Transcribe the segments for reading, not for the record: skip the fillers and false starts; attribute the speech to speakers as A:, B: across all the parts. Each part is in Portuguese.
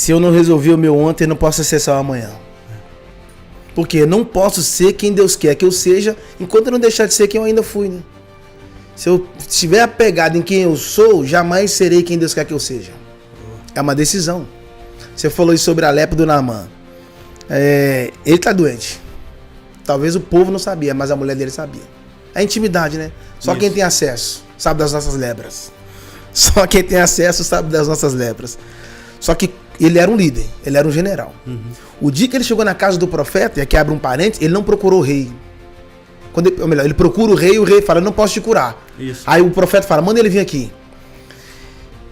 A: Se eu não resolver o meu ontem, eu não posso acessar o amanhã. Porque eu não posso ser quem Deus quer que eu seja, enquanto eu não deixar de ser quem eu ainda fui, né? Se eu estiver apegado em quem eu sou, jamais serei quem Deus quer que eu seja. É uma decisão. Você falou isso sobre a lepra do Naamã. Ele está doente. Talvez o povo não sabia, mas a mulher dele sabia. É intimidade, né? Só quem tem acesso sabe das nossas lepras. Só quem tem acesso sabe das nossas lepras. Só que ele era um líder, ele era um general. O dia que ele chegou na casa do profeta, e aqui abre um parênteses, ele não procurou o rei. Ele procura o rei fala, eu não posso te curar. Isso. Aí o profeta fala, manda ele vir aqui.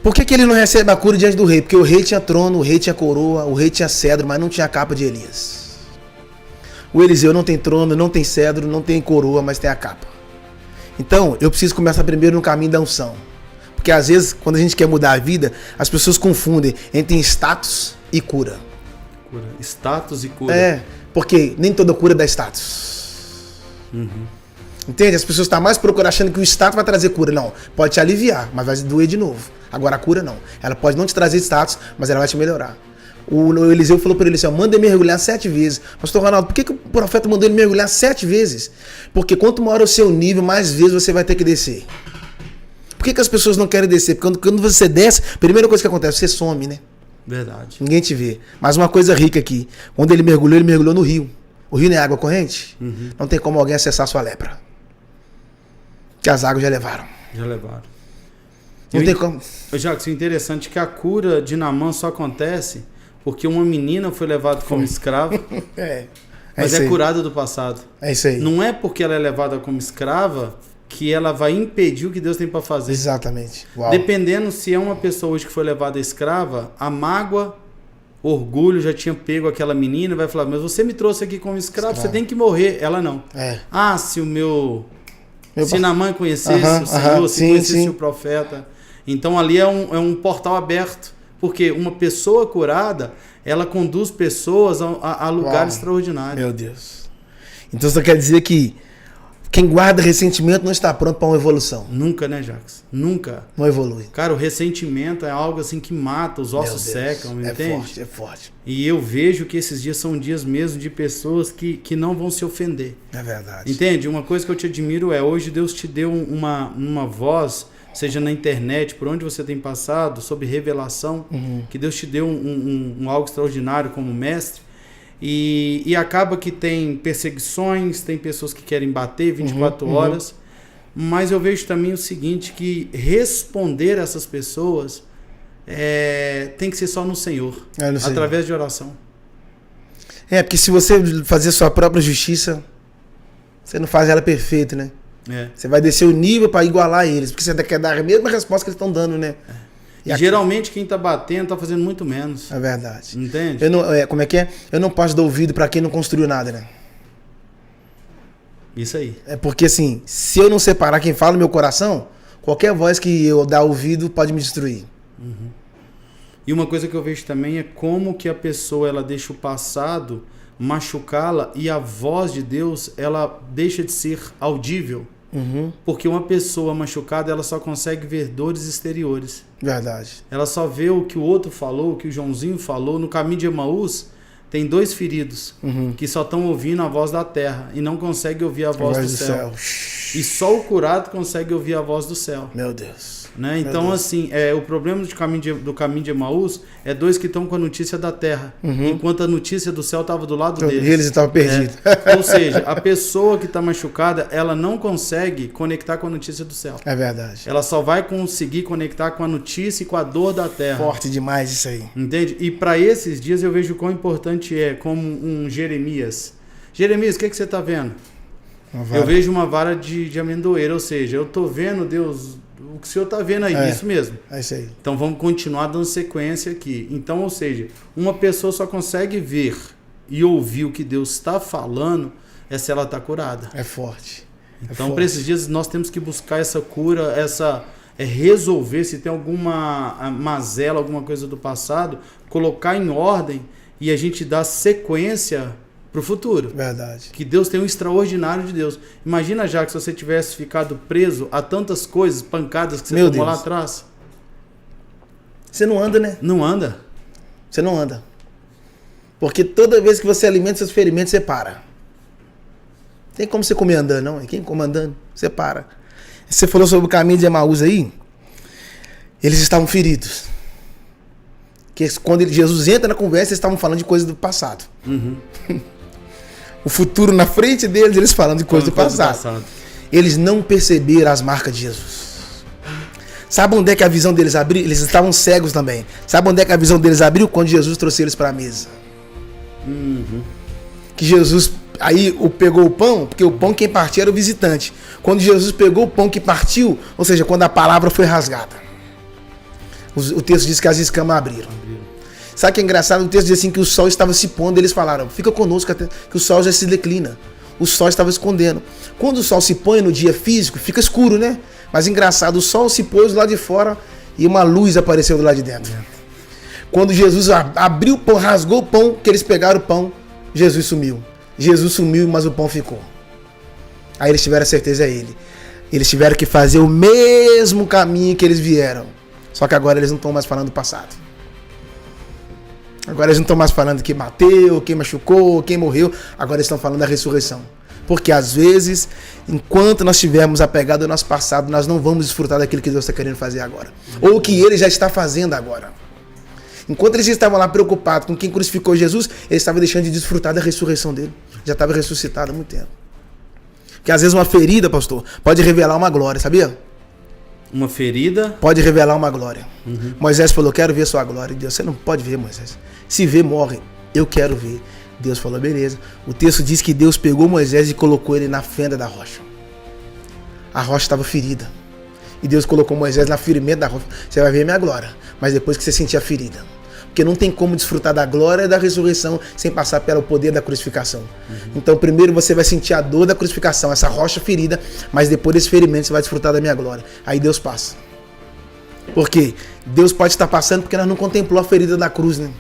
A: Por que ele não recebe a cura diante do rei? Porque o rei tinha trono, o rei tinha coroa, o rei tinha cedro, mas não tinha a capa de Elias. O Eliseu não tem trono, não tem cedro, não tem coroa, mas tem a capa. Então, eu preciso começar primeiro no caminho da unção. Porque às vezes, quando a gente quer mudar a vida, as pessoas confundem entre status e cura.
B: Status e cura.
A: Porque nem toda cura dá status. Entende? As pessoas estão mais procurando achando que o status vai trazer cura. Não, pode te aliviar, mas vai doer de novo. Agora a cura não. Ela pode não te trazer status, mas ela vai te melhorar. O Eliseu falou para ele assim, manda ele mergulhar 7 vezes. Pastor Ronaldo, por que o profeta mandou ele mergulhar 7 vezes? Porque quanto maior o seu nível, mais vezes você vai ter que descer. Por que as pessoas não querem descer? Porque quando você desce, a primeira coisa que acontece, você some, né?
B: Verdade.
A: Ninguém te vê. Mas uma coisa rica aqui, quando ele mergulhou no rio. O rio não é água corrente? Não tem como alguém acessar sua lepra. Que as águas já levaram.
B: Não tem como. Jacques, o interessante é que a cura de Naamã só acontece porque uma menina foi levada como escrava, mas é curada do passado.
A: É isso aí.
B: Não é porque ela é levada como escrava que ela vai impedir o que Deus tem para fazer.
A: Exatamente. Uau.
B: Dependendo se é uma pessoa hoje que foi levada escrava, a mágoa, orgulho já tinha pego aquela menina, vai falar, mas você me trouxe aqui como escravo, você tem que morrer. Ela não. Se Naamã conhecesse o Senhor, se conhecesse o profeta. Então ali é um portal aberto. Porque uma pessoa curada, ela conduz pessoas a lugares extraordinários.
A: Meu Deus. Então você quer dizer que quem guarda ressentimento não está pronto para uma evolução.
B: Nunca, né, Jacques? Nunca.
A: Não evolui.
B: Cara, o ressentimento é algo assim que mata, os ossos secam, entende?
A: É forte.
B: E eu vejo que esses dias são dias mesmo de pessoas que não vão se ofender.
A: É verdade.
B: Entende? Uma coisa que eu te admiro hoje Deus te deu uma voz, seja na internet, por onde você tem passado, sobre revelação, que Deus te deu um algo extraordinário como mestre. E acaba que tem perseguições, tem pessoas que querem bater 24 horas, mas eu vejo também o seguinte, que responder essas pessoas tem que ser só no Senhor, através de oração.
A: Porque se você fazer sua própria justiça, você não faz ela perfeita, né? Você vai descer o nível para igualar eles, porque você quer dar a mesma resposta que eles estão dando, né?
B: E geralmente quem tá batendo tá fazendo muito menos.
A: É verdade.
B: Entende?
A: Como é que é? Eu não posso dar ouvido para quem não construiu nada, né?
B: Isso aí.
A: É porque assim, se eu não separar quem fala no meu coração, qualquer voz que eu dar ouvido pode me destruir.
B: E uma coisa que eu vejo também é como que a pessoa ela deixa o passado machucá-la e a voz de Deus ela deixa de ser audível. Porque uma pessoa machucada ela só consegue ver dores exteriores.
A: Verdade.
B: Ela só vê o que o outro falou, o que o Joãozinho falou. No caminho de Emaús tem 2 feridos que só estão ouvindo a voz da terra e não conseguem ouvir a voz do céu. E só o curado consegue ouvir a voz do céu.
A: Meu Deus.
B: Né? Então, assim, o problema do caminho de Emaús é 2 que estão com a notícia da terra, enquanto a notícia do céu estava do lado deles.
A: Eles estavam perdidos.
B: Ou seja, a pessoa que está machucada, ela não consegue conectar com a notícia do céu.
A: É verdade.
B: Ela só vai conseguir conectar com a notícia e com a dor da terra.
A: Forte demais isso aí.
B: Entende? E para esses dias eu vejo quão importante é, como um Jeremias. Jeremias, o que você está vendo? Eu vejo uma vara de amendoeira, ou seja, eu estou vendo, Deus, o que o Senhor está vendo aí, isso mesmo.
A: É isso aí.
B: Então vamos continuar dando sequência aqui. Então, ou seja, uma pessoa só consegue ver e ouvir o que Deus está falando se ela está curada.
A: É forte.
B: Então, para esses dias, nós temos que buscar essa cura, resolver se tem alguma mazela, alguma coisa do passado, colocar em ordem e a gente dar sequência para o futuro.
A: Verdade.
B: Que Deus tem um extraordinário de Deus. Imagina, já que se você tivesse ficado preso a tantas coisas, pancadas que você tomou lá atrás.
A: Você não anda, né?
B: Não anda.
A: Você não anda. Porque toda vez que você alimenta seus ferimentos, você para. Tem como você comer andando, não? Quem come andando, você para. Você falou sobre o caminho de Emaús aí. Eles estavam feridos. Que quando Jesus entra na conversa, eles estavam falando de coisas do passado.
B: Uhum.
A: O futuro na frente deles, eles falando de coisas do passado. Eles não perceberam as marcas de Jesus. Sabe onde é que a visão deles abriu? Eles estavam cegos também. Sabe onde é que a visão deles abriu? Quando Jesus trouxe eles para a mesa.
B: Uhum.
A: Que Jesus aí pegou o pão, porque o pão quem partia era o visitante. Quando Jesus pegou o pão que partiu, ou seja, quando a palavra foi rasgada, o texto diz que as escamas abriram. Sabe o que é engraçado? O texto diz assim que o sol estava se pondo, eles falaram, fica conosco até que o sol já se declina. O sol estava escondendo. Quando o sol se põe no dia físico, fica escuro, né? Mas engraçado, o sol se pôs do lado de fora e uma luz apareceu do lado de dentro. Quando Jesus abriu o pão, rasgou o pão, que eles pegaram o pão, Jesus sumiu. Jesus sumiu, mas o pão ficou. Aí eles tiveram a certeza, é ele. Eles tiveram que fazer o mesmo caminho que eles vieram. Só que agora eles não estão mais falando do passado. Agora eles não estão mais falando que bateu, quem machucou, quem morreu. Agora eles estão falando da ressurreição. Porque às vezes, enquanto nós estivermos apegados ao nosso passado, nós não vamos desfrutar daquilo que Deus está querendo fazer agora. Ou o que Ele já está fazendo agora. Enquanto eles estavam lá preocupados com quem crucificou Jesus, eles estavam deixando de desfrutar da ressurreição dele. Já estava ressuscitado há muito tempo. Porque às vezes uma ferida, pastor, pode revelar uma glória, sabia?
B: Uma ferida?
A: Pode revelar uma glória.
B: Uhum.
A: Moisés falou, quero ver sua glória. Deus, você não pode ver, Moisés. Se vê, morre. Eu quero ver. Deus falou, beleza. O texto diz que Deus pegou Moisés e colocou ele na fenda da rocha. A rocha estava ferida. E Deus colocou Moisés na ferimento da rocha. Você vai ver minha glória, mas depois que você sentir a ferida. Porque não tem como desfrutar da glória e da ressurreição sem passar pelo poder da crucificação. Uhum. Então primeiro você vai sentir a dor da crucificação, essa rocha ferida, mas depois desse ferimento você vai desfrutar da minha glória. Aí Deus passa. Por quê? Deus pode estar passando porque nós não contemplou a ferida da cruz, né?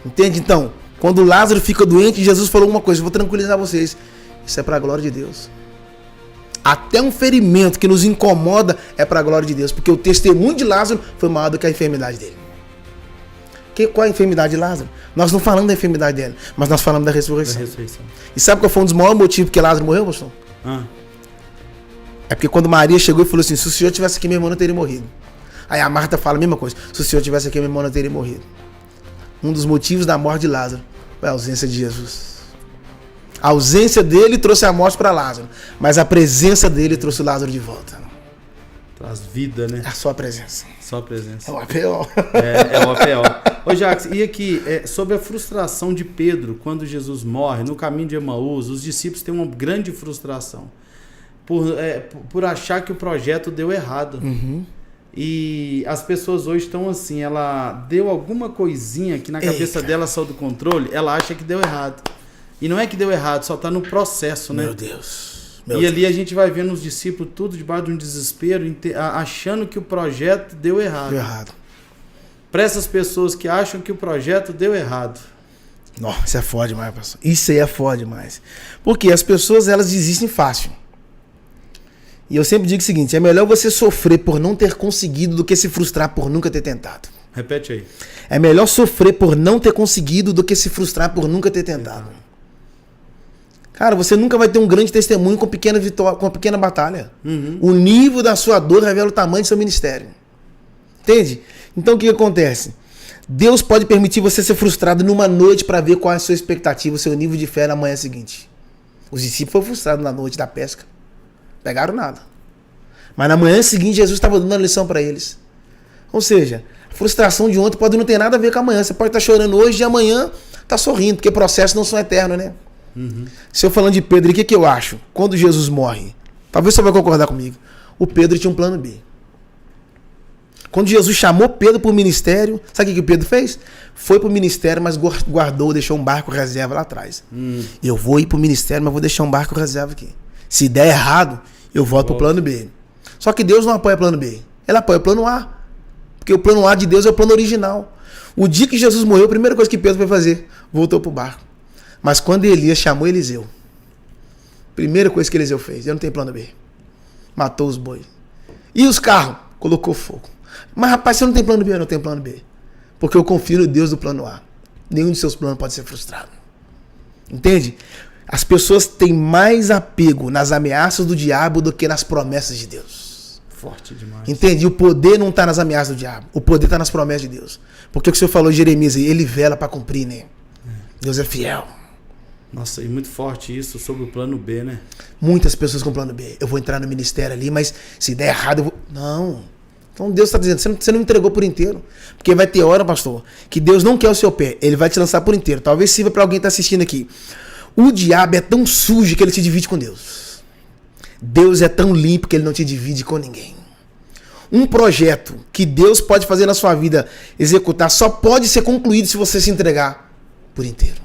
A: Entende? Então, quando Lázaro fica doente, Jesus falou uma coisa, eu vou tranquilizar vocês. Isso é para a glória de Deus. Até um ferimento que nos incomoda é para a glória de Deus, porque o testemunho de Lázaro foi maior do que a enfermidade dele. Qual é a enfermidade de Lázaro? Nós não falamos da enfermidade dele, mas nós falamos da ressurreição. E sabe qual foi um dos maiores motivos que Lázaro morreu, pastor? É porque quando Maria chegou e falou assim, se o Senhor tivesse aqui, meu irmão não teria morrido. Aí a Marta fala a mesma coisa, se o Senhor tivesse aqui, meu irmão não teria morrido. Um dos motivos da morte de Lázaro foi a ausência de Jesus. A ausência dele trouxe a morte para Lázaro, mas a presença dele trouxe o Lázaro de volta.
B: Traz vida, né?
A: É a sua presença.
B: Só a presença.
A: É o APO.
B: É o APO. Ô Jacques, e aqui, sobre a frustração de Pedro, quando Jesus morre, no caminho de Emaús, os discípulos têm uma grande frustração. Por achar que o projeto deu errado.
A: Uhum.
B: E as pessoas hoje estão assim, ela deu alguma coisinha que na cabeça dela saiu do controle, ela acha que deu errado. E não é que deu errado, só está no processo, né?
A: Meu Deus.
B: E ali a gente vai vendo os discípulos tudo debaixo de um desespero, achando que o projeto deu errado.
A: Deu errado.
B: Para essas pessoas que acham que o projeto deu errado.
A: Nossa, isso é foda demais, pastor. Isso aí é foda demais. Porque as pessoas, elas desistem fácil. E eu sempre digo o seguinte, é melhor você sofrer por não ter conseguido do que se frustrar por nunca ter tentado.
B: Repete aí.
A: É melhor sofrer por não ter conseguido do que se frustrar por nunca ter tentado. Cara, você nunca vai ter um grande testemunho com pequena vitória, com pequena batalha. Uhum. O nível da sua dor revela o tamanho do seu ministério. Entende? Então o que acontece? Deus pode permitir você ser frustrado numa noite para ver qual é a sua expectativa, o seu nível de fé na manhã seguinte. Os discípulos foram frustrados na noite da pesca. Pegaram nada. Mas na manhã seguinte Jesus estava dando a lição para eles. Ou seja, a frustração de ontem pode não ter nada a ver com amanhã. Você pode estar chorando hoje e amanhã está sorrindo, porque processos não são eternos, né? Uhum. Se eu falando de Pedro, o que eu acho? Quando Jesus morre, talvez você vai concordar comigo, o Pedro tinha um plano B. Quando Jesus chamou Pedro para o ministério, sabe o que o Pedro fez? Foi para o ministério, mas guardou, deixou um barco reserva lá atrás. Eu vou ir para o ministério, mas vou deixar um barco reserva aqui. Se der errado, eu volto para o plano B. Só que Deus não apoia plano B, Ele apoia o plano A. Porque o plano A de Deus é o plano original. O dia que Jesus morreu, a primeira coisa que Pedro foi fazer, voltou para o barco. Mas quando Elias chamou Eliseu, primeira coisa que Eliseu fez, eu não tenho plano B. Matou os bois. E os carros? Colocou fogo. Mas rapaz, você não tem plano B? Eu não tenho plano B. Porque eu confio no Deus do plano A. Nenhum de seus planos pode ser frustrado. Entende? As pessoas têm mais apego nas ameaças do diabo do que nas promessas de Deus.
B: Forte demais.
A: Entende? E o poder não está nas ameaças do diabo. O poder está nas promessas de Deus. Porque o que o senhor falou de Jeremias, ele vela para cumprir, né? Deus é fiel.
B: Nossa, e muito forte isso sobre o plano B, né?
A: Muitas pessoas com plano B. Eu vou entrar no ministério ali, mas se der errado, eu vou... Não. Então Deus está dizendo, você não entregou por inteiro. Porque vai ter hora, pastor, que Deus não quer o seu pé. Ele vai te lançar por inteiro. Talvez sirva para alguém que está assistindo aqui. O diabo é tão sujo que ele te divide com Deus. Deus é tão limpo que ele não te divide com ninguém. Um projeto que Deus pode fazer na sua vida, executar, só pode ser concluído se você se entregar por inteiro.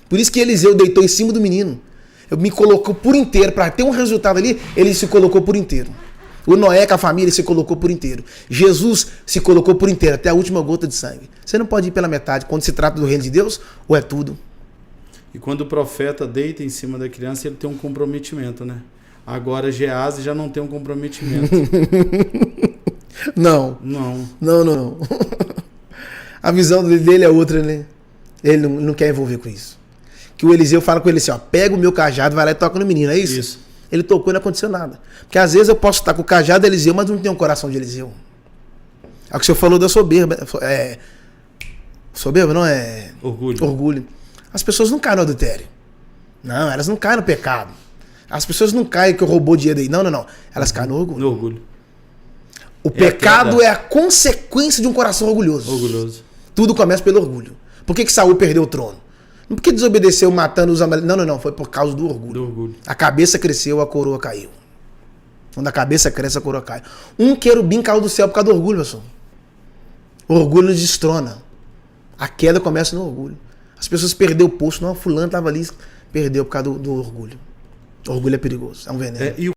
A: Por isso que Eliseu deitou em cima do menino. Eu me colocou por inteiro. Para ter um resultado ali, ele se colocou por inteiro. O Noé com a família se colocou por inteiro. Jesus se colocou por inteiro, até a última gota de sangue. Você não pode ir pela metade quando se trata do reino de Deus, ou é tudo.
B: E quando o profeta deita em cima da criança, ele tem um comprometimento, né? Agora Geazi já não tem um comprometimento.
A: Não. Não. A visão dele é outra, né? Ele não quer envolver com isso. Que o Eliseu fala com ele assim, ó, pega o meu cajado, vai lá e toca no menino, é isso?
B: Isso.
A: Ele tocou e não aconteceu nada. Porque às vezes eu posso estar com o cajado de Eliseu, mas não tenho um coração de Eliseu. É o que o senhor falou da soberba. Soberba não é... Orgulho. As pessoas não caem no adultério. Não, elas não caem no pecado. As pessoas não caem que eu roubou dinheiro aí. Não. Elas caem no orgulho.
B: No orgulho.
A: O pecado é a consequência de um coração orgulhoso. Tudo começa pelo orgulho. Por que Saul perdeu o trono? Não porque desobedeceu matando os amalequitas. Não. Foi por causa do orgulho. A cabeça cresceu, a coroa caiu. Quando a cabeça cresce, a coroa cai. Um querubim caiu do céu por causa do orgulho, pessoal. O orgulho nos destrona. A queda começa no orgulho. As pessoas perderam o posto. Não, fulano estava ali, perdeu por causa do orgulho. O orgulho é perigoso, é um veneno.
B: E